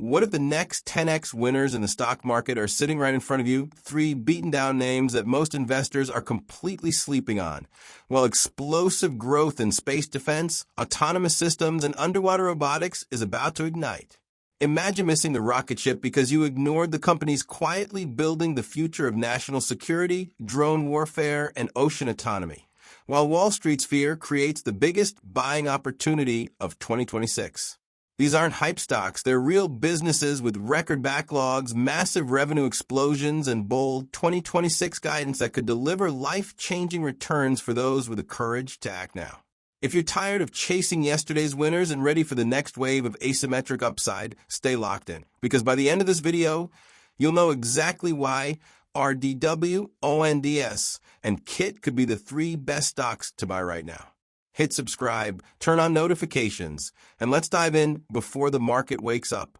What if the next 10x winners in the stock market are sitting right in front of you? Three beaten down names that most investors are completely sleeping on. While explosive growth in space defense, autonomous systems, and underwater robotics is about to ignite. Imagine missing the rocket ship because you ignored the companies quietly building the future of national security, drone warfare, and ocean autonomy. While Wall Street's fear creates the biggest buying opportunity of 2026. These aren't hype stocks, they're real businesses with record backlogs, massive revenue explosions, and bold 2026 guidance that could deliver life-changing returns for those with the courage to act now. If you're tired of chasing yesterday's winners and ready for the next wave of asymmetric upside, stay locked in. Because by the end of this video, you'll know exactly why RDW, ONDS, and KITT could be the three best stocks to buy right now. Hit subscribe, turn on notifications, and let's dive in before the market wakes up.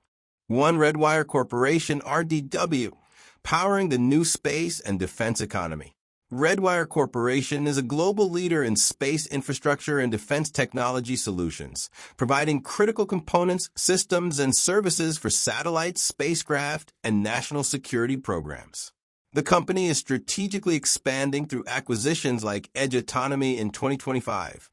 1. Redwire Corporation, RDW, powering the new space and defense economy. Redwire Corporation is a global leader in space infrastructure and defense technology solutions, providing critical components, systems, and services for satellites, spacecraft, and national security programs. The company is strategically expanding through acquisitions like Edge Autonomy in 2025,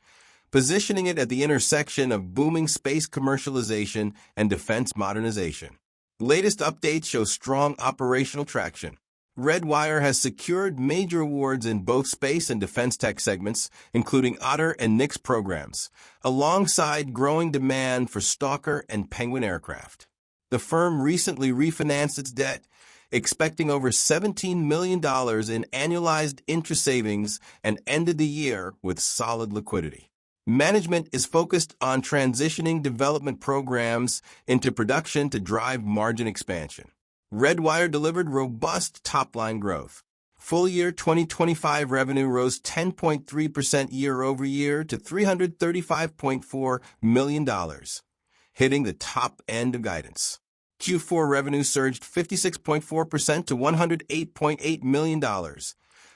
positioning it at the intersection of booming space commercialization and defense modernization. Latest updates show strong operational traction. Redwire has secured major awards in both space and defense tech segments, including Otter and Nix programs, alongside growing demand for Stalker and Penguin aircraft. The firm recently refinanced its debt, expecting over $17 million in annualized interest savings, and ended the year with solid liquidity. Management is focused on transitioning development programs into production to drive margin expansion. Redwire delivered robust top-line growth. Full-year 2025 revenue rose 10.3% year-over-year to $335.4 million, hitting the top end of guidance. Q4 revenue surged 56.4% to $108.8 million,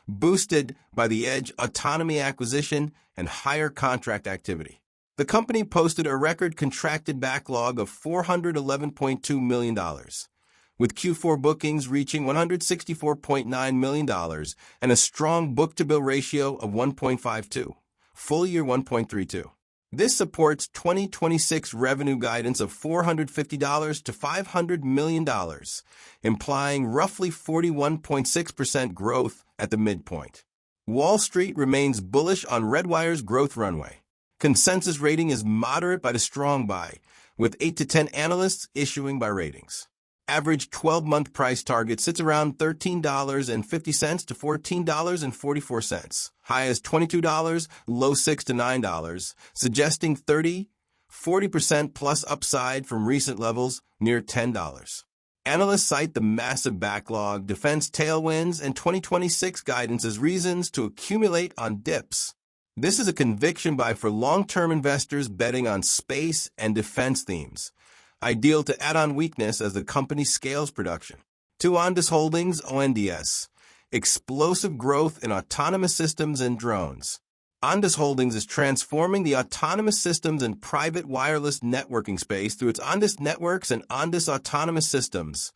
boosted by the Edge Autonomy acquisition and higher contract activity. The company posted a record contracted backlog of $411.2 million, with Q4 bookings reaching $164.9 million and a strong book-to-bill ratio of 1.52, full-year 1.32. This supports 2026 revenue guidance of $450 to $500 million, implying roughly 41.6% growth at the midpoint. Wall Street remains bullish on Redwire's growth runway. Consensus rating is moderate but a strong buy, with 8 to 10 analysts issuing buy ratings. Average 12-month price target sits around $13.50 to $14.44, high as $22, low $6 to $9, suggesting 30–40% plus upside from recent levels near $10. Analysts cite the massive backlog, defense tailwinds, and 2026 guidance as reasons to accumulate on dips. This is a conviction buy for long-term investors betting on space and defense themes, ideal to add on weakness as the company scales production. 2. Ondas Holdings, ONDS, explosive growth in autonomous systems and drones. Ondas Holdings is transforming the autonomous systems and private wireless networking space through its Ondas Networks and Ondas Autonomous Systems,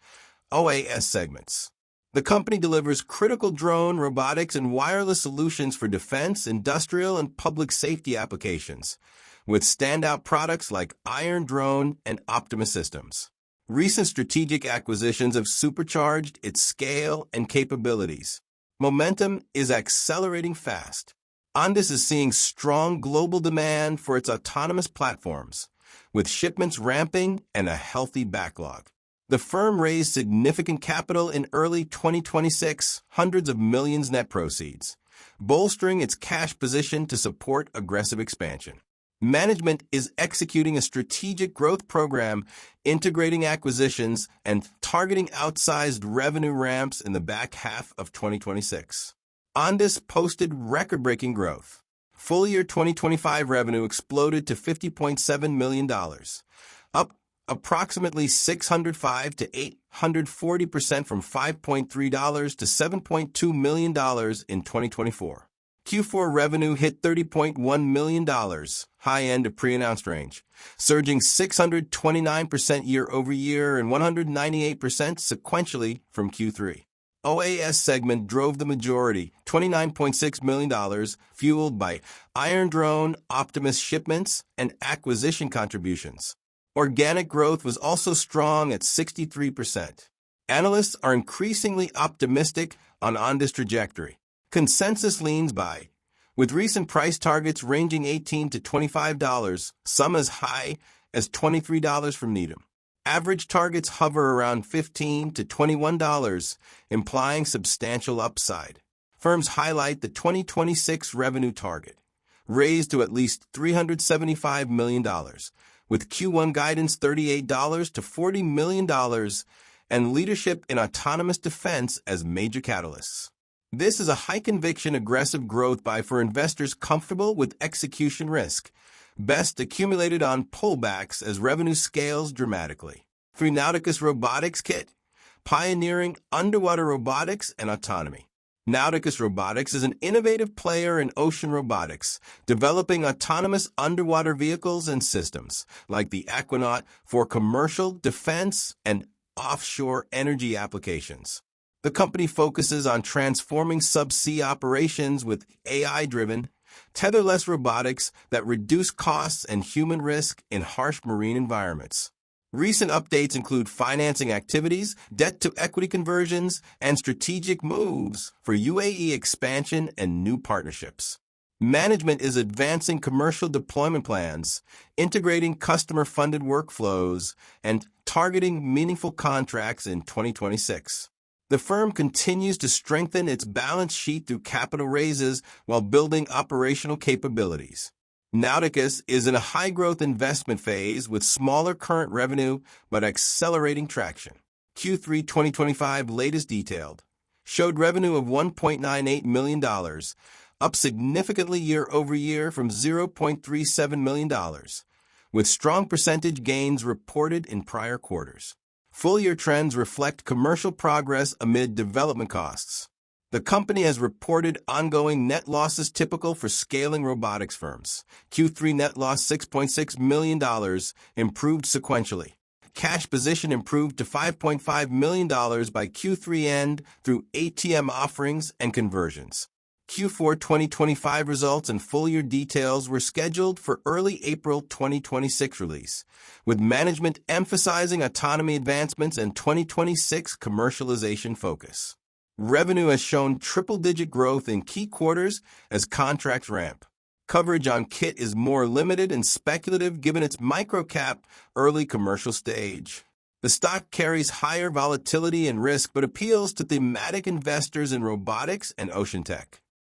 OAS segments. The company delivers critical drone, robotics, and wireless solutions for defense, industrial, and public safety applications, with standout products like Iron Drone and Optimus Systems. Recent strategic acquisitions have supercharged its scale and capabilities. Momentum is accelerating fast. Ondas is seeing strong global demand for its autonomous platforms, with shipments ramping and a healthy backlog. The firm raised significant capital in early 2026, hundreds of millions net proceeds, bolstering its cash position to support aggressive expansion. Management is executing a strategic growth program, integrating acquisitions, and targeting outsized revenue ramps in the back half of 2026. Ondas posted record-breaking growth. Full-year 2025 revenue exploded to $50.7 million, up approximately 605 to 840% from $5.3 to $7.2 million in 2024. Q4 revenue hit $30.1 million, high end of pre-announced range, surging 629% year-over-year and 198% sequentially from Q3. OAS segment drove the majority, $29.6 million, fueled by Iron Drone, Optimus shipments, and acquisition contributions. Organic growth was also strong at 63%. Analysts are increasingly optimistic on ONDS trajectory. Consensus leans buy, with recent price targets ranging $18 to $25, some as high as $23 from Needham. Average targets hover around $15 to $21, implying substantial upside. Firms highlight the 2026 revenue target, raised to at least $375 million, with Q1 guidance $38 to $40 million, and leadership in autonomous defense as major catalysts. This is a high-conviction, aggressive growth buy for investors comfortable with execution risk, best accumulated on pullbacks as revenue scales dramatically. Through Nauticus Robotics KITT, pioneering underwater robotics and autonomy. Nauticus Robotics is an innovative player in ocean robotics, developing autonomous underwater vehicles and systems, like the Aquanaut, for commercial, defense, and offshore energy applications. The company focuses on transforming subsea operations with AI-driven, tetherless robotics that reduce costs and human risk in harsh marine environments. Recent updates include financing activities, debt-to-equity conversions, and strategic moves for UAE expansion and new partnerships. Management is advancing commercial deployment plans, integrating customer-funded workflows, and targeting meaningful contracts in 2026. The firm continues to strengthen its balance sheet through capital raises while building operational capabilities. Nauticus is in a high-growth investment phase with smaller current revenue but accelerating traction. Q3 2025 latest detailed showed revenue of $1.98 million, up significantly year-over-year from $0.37 million, with strong percentage gains reported in prior quarters. Full-year trends reflect commercial progress amid development costs. The company has reported ongoing net losses typical for scaling robotics firms. Q3 net loss $6.6 million, improved sequentially. Cash position improved to $5.5 million by Q3 end through ATM offerings and conversions. Q4 2025 results and full-year details were scheduled for early April 2026 release, with management emphasizing autonomy advancements and 2026 commercialization focus. Revenue has shown triple-digit growth in key quarters as contracts ramp. Coverage on KITT is more limited and speculative given its microcap early commercial stage. The stock carries higher volatility and risk but appeals to thematic investors in robotics and ocean tech.